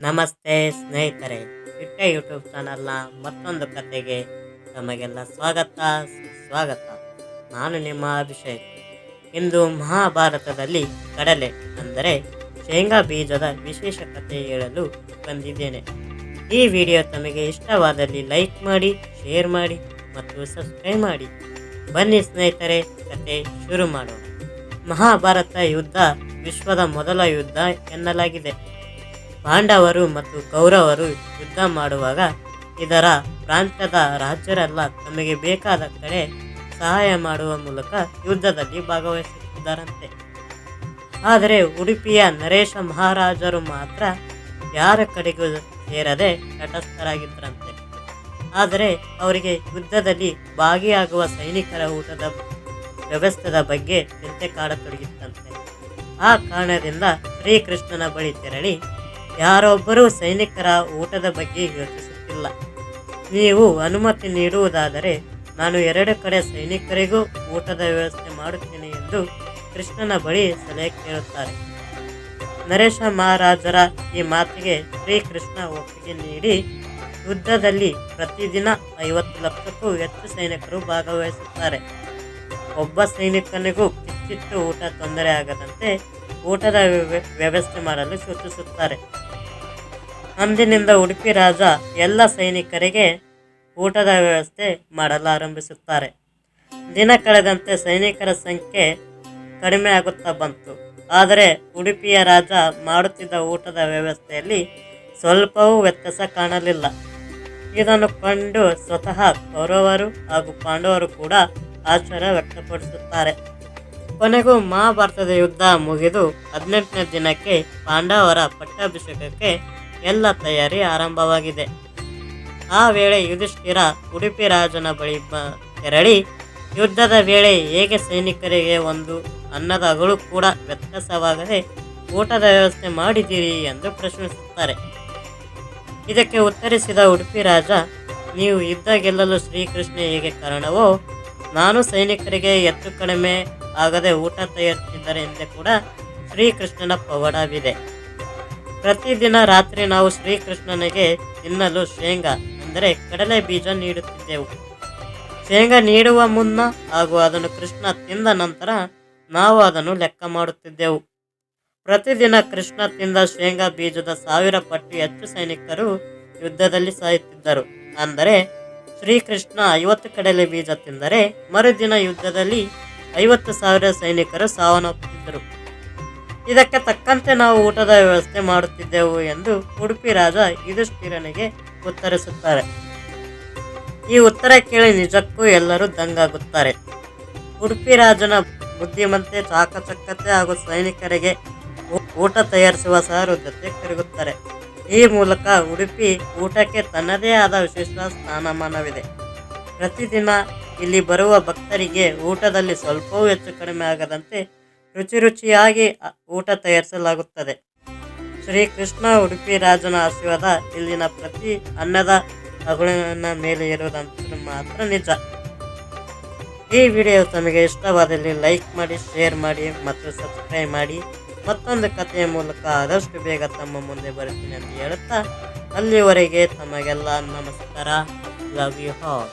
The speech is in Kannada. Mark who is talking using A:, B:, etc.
A: ನಮಸ್ತೆ ಸ್ನೇಹಿತರೆ, ಇಟ್ಟ ಯೂಟ್ಯೂಬ್ ಚಾನಲ್ನ ಮತ್ತೊಂದು ಕತೆಗೆ ತಮಗೆಲ್ಲ ಸ್ವಾಗತ. ನಾನು ನಿಮ್ಮ ಅಭಿಷೇಕ್. ಇಂದು ಮಹಾಭಾರತದಲ್ಲಿ ಕಡಲೆ ಅಂದರೆ ಶೇಂಗಾ ಬೀಜದ ವಿಶೇಷ ಕತೆ ಹೇಳಲು ಬಂದಿದ್ದೇನೆ. ಈ ವಿಡಿಯೋ ತಮಗೆ ಇಷ್ಟವಾದಲ್ಲಿ ಲೈಕ್ ಮಾಡಿ, ಶೇರ್ ಮಾಡಿ ಮತ್ತು ಸಬ್ಸ್ಕ್ರೈಬ್ ಮಾಡಿ. ಬನ್ನಿ ಸ್ನೇಹಿತರೆ, ಕತೆ ಶುರು ಮಾಡೋಣ. ಮಹಾಭಾರತ ಯುದ್ಧ ವಿಶ್ವದ ಮೊದಲ ಯುದ್ಧ ಎನ್ನಲಾಗಿದೆ. ಪಾಂಡವರು ಮತ್ತು ಕೌರವರು ಯುದ್ಧ ಮಾಡುವಾಗ ಇದರ ಪ್ರಾಂತ್ಯದ ರಾಜ್ಯರೆಲ್ಲ ತಮಗೆ ಬೇಕಾದ ಕಡೆ ಸಹಾಯ ಮಾಡುವ ಮೂಲಕ ಯುದ್ಧದಲ್ಲಿ ಭಾಗವಹಿಸುತ್ತಿದ್ದರಂತೆ. ಆದರೆ ಉಡುಪಿಯ ನರೇಶ ಮಹಾರಾಜರು ಮಾತ್ರ ಯಾರ ಕಡೆಗೂ ಸೇರದೆ ತಟಸ್ಥರಾಗಿದ್ದರಂತೆ. ಆದರೆ ಅವರಿಗೆ ಯುದ್ಧದಲ್ಲಿ ಭಾಗಿಯಾಗುವ ಸೈನಿಕರ ಊಟದ ವ್ಯವಸ್ಥೆದ ಬಗ್ಗೆ ಚಿಂತೆ ಕಾಡತೊಡಗಿತ್ತಂತೆ. ಆ ಕಾರಣದಿಂದ ಶ್ರೀಕೃಷ್ಣನ ಬಳಿ ತೆರಳಿ, ಯಾರೊಬ್ಬರೂ ಸೈನಿಕರ ಊಟದ ಬಗ್ಗೆ ಯೋಚಿಸುತ್ತಿಲ್ಲ. ನೀವು ಅನುಮತಿ ನೀಡುವುದಾದರೆ ನಾನು 2 ಕಡೆ ಸೈನಿಕರಿಗೂ ಊಟದ ವ್ಯವಸ್ಥೆ ಮಾಡುತ್ತೇನೆ ಎಂದು ಕೃಷ್ಣನ ಬಳಿ ಸಲಹೆ ಕೇಳುತ್ತಾರೆ. ನರೇಶ ಮಹಾರಾಜರ ಈ ಮಾತಿಗೆ ಶ್ರೀಕೃಷ್ಣ ಒಪ್ಪಿಗೆ ನೀಡಿ ಯುದ್ಧದಲ್ಲಿ ಪ್ರತಿದಿನ 50 ಲಕ್ಷಕ್ಕೂ ಹೆಚ್ಚು ಸೈನಿಕರು ಭಾಗವಹಿಸುತ್ತಾರೆ. ಒಬ್ಬ ಸೈನಿಕನಿಗೂ ಕಿಚ್ಚಿಟ್ಟು ಊಟ ತೊಂದರೆ ಆಗದಂತೆ ಊಟದ ವ್ಯವಸ್ಥೆ ಮಾಡಲು ಸೂಚಿಸುತ್ತಾರೆ. ಅಂದಿನಿಂದ ಉಡುಪಿ ರಾಜ ಎಲ್ಲ ಸೈನಿಕರಿಗೆ ಊಟದ ವ್ಯವಸ್ಥೆ ಮಾಡಲಾರಂಭಿಸುತ್ತಾರೆ. ದಿನ ಕಳೆದಂತೆ ಸೈನಿಕರ ಸಂಖ್ಯೆ ಕಡಿಮೆ ಆಗುತ್ತಾ ಬಂತು. ಆದರೆ ಉಡುಪಿಯ ರಾಜ ಮಾಡುತ್ತಿದ್ದ ಊಟದ ವ್ಯವಸ್ಥೆಯಲ್ಲಿ ಸ್ವಲ್ಪವೂ ವ್ಯತ್ಯಾಸ ಕಾಣಲಿಲ್ಲ. ಇದನ್ನು ಕಂಡು ಸ್ವತಃ ಕೌರವರು ಹಾಗೂ ಪಾಂಡವರು ಕೂಡ ಆಶ್ಚರ್ಯ ವ್ಯಕ್ತಪಡಿಸುತ್ತಾರೆ. ಕೊನೆಗೂ ಮಹಾಭಾರತದ ಯುದ್ಧ ಮುಗಿದು 18ನೇ ದಿನಕ್ಕೆ ಪಾಂಡವರ ಪಟ್ಟಾಭಿಷೇಕಕ್ಕೆ ಎಲ್ಲ ತಯಾರಿ ಆರಂಭವಾಗಿದೆ. ಆ ವೇಳೆ ಯುಧಿಷ್ಠಿರ ಉಡುಪಿ ರಾಜನ ಬಳಿ ತೆರಳಿ, ಯುದ್ಧದ ವೇಳೆ ಹೇಗೆ ಸೈನಿಕರಿಗೆ ಒಂದು ಅನ್ನದ ಅಗಳು ಕೂಡ ವ್ಯತ್ಯಾಸವಾಗದೆ ಊಟದ ವ್ಯವಸ್ಥೆ ಮಾಡಿದ್ದೀರಿ ಎಂದು ಪ್ರಶ್ನಿಸುತ್ತಾರೆ. ಇದಕ್ಕೆ ಉತ್ತರಿಸಿದ ಉಡುಪಿ ರಾಜ, ನೀವು ಯುದ್ಧ ಗೆಲ್ಲಲು ಶ್ರೀಕೃಷ್ಣ ಹೇಗೆ ಕಾರಣವೋ, ನಾನು ಸೈನಿಕರಿಗೆ ಹೆಚ್ಚು ಕಡಿಮೆ ಆಗದೆ ಊಟ ತಯಾರಿಸಿದ್ದಾರೆ ಎಂದೇ ಕೂಡ ಶ್ರೀಕೃಷ್ಣನ ಪವಾಡವಿದೆ. ಪ್ರತಿದಿನ ರಾತ್ರಿ ನಾವು ಶ್ರೀಕೃಷ್ಣನಿಗೆ ತಿನ್ನಲು ಶೇಂಗಾ ಅಂದರೆ ಕಡಲೆ ಬೀಜ ನೀಡುತ್ತಿದ್ದೆವು. ಶೇಂಗಾ ನೀಡುವ ಮುನ್ನ ಹಾಗೂ ಅದನ್ನು ಕೃಷ್ಣ ತಿಂದ ನಂತರ ನಾವು ಅದನ್ನು ಲೆಕ್ಕ ಮಾಡುತ್ತಿದ್ದೆವು. ಪ್ರತಿದಿನ ಕೃಷ್ಣ ತಿಂದ ಶೇಂಗಾ ಬೀಜದ 1000 ಪಟ್ಟು ಹೆಚ್ಚು ಸೈನಿಕರು ಯುದ್ಧದಲ್ಲಿ ಸಾಯುತ್ತಿದ್ದರು. ಅಂದರೆ ಶ್ರೀಕೃಷ್ಣ 50 ಕಡಲೆ ಬೀಜ ತಿಂದರೆ ಮರುದಿನ ಯುದ್ಧದಲ್ಲಿ 50,000 ಸೈನಿಕರು ಸಾವನ್ನಪ್ಪುತ್ತಿದ್ದರು. ಇದಕ್ಕೆ ತಕ್ಕಂತೆ ನಾವು ಊಟದ ವ್ಯವಸ್ಥೆ ಮಾಡುತ್ತಿದ್ದೆವು ಎಂದು ಉಡುಪಿ ರಾಜ ಯುಧಿಷ್ಠಿರನಿಗೆ ಉತ್ತರಿಸುತ್ತಾರೆ. ಈ ಉತ್ತರ ಕೇಳಿ ನಿಜಕ್ಕೂ ಎಲ್ಲರೂ ದಂಗಾಗುತ್ತಾರೆ. ಉಡುಪಿ ರಾಜನ ಬುದ್ಧಿಮತ್ತೆ, ಚಾಕಚಕ್ಯತೆ ಹಾಗೂ ಸೈನಿಕರಿಗೆ ಊಟ ತಯಾರಿಸುವ ಸಹೃದಯತೆ ಕರಗುತ್ತಾರೆ. ಈ ಮೂಲಕ ಉಡುಪಿ ಊಟಕ್ಕೆ ತನ್ನದೇ ಆದ ವಿಶೇಷ ಸ್ಥಾನಮಾನವಿದೆ. ಪ್ರತಿದಿನ ಇಲ್ಲಿ ಬರುವ ಭಕ್ತರಿಗೆ ಊಟದಲ್ಲಿ ಸ್ವಲ್ಪವೂ ಹೆಚ್ಚು ಕಡಿಮೆ ಆಗದಂತೆ ರುಚಿಯಾಗಿ ಊಟ ತಯಾರಿಸಲಾಗುತ್ತದೆ. ಶ್ರೀಕೃಷ್ಣ ಉಡುಪಿ ರಾಜನ ಆಶೀರ್ವಾದ ಇಲ್ಲಿನ ಪ್ರತಿ ಅನ್ನದ ಅಗುಳಿನ ಮೇಲೆ ಇರುವುದಂತ ಮಾತ್ರ ನಿಜ. ಈ ವಿಡಿಯೋ ತಮಗೆ ಇಷ್ಟವಾದಲ್ಲಿ ಲೈಕ್ ಮಾಡಿ, ಶೇರ್ ಮಾಡಿ ಮತ್ತು ಸಬ್ಸ್ಕ್ರೈಬ್ ಮಾಡಿ. ಮತ್ತೊಂದು ಕಥೆಯ ಮೂಲಕ ಆದಷ್ಟು ಬೇಗ ತಮ್ಮ ಮುಂದೆ ಬರ್ತೀನಿ ಅಂತ ಹೇಳುತ್ತಾ, ಅಲ್ಲಿವರೆಗೆ ತಮಗೆಲ್ಲ ನಮಸ್ಕಾರ. Love you all.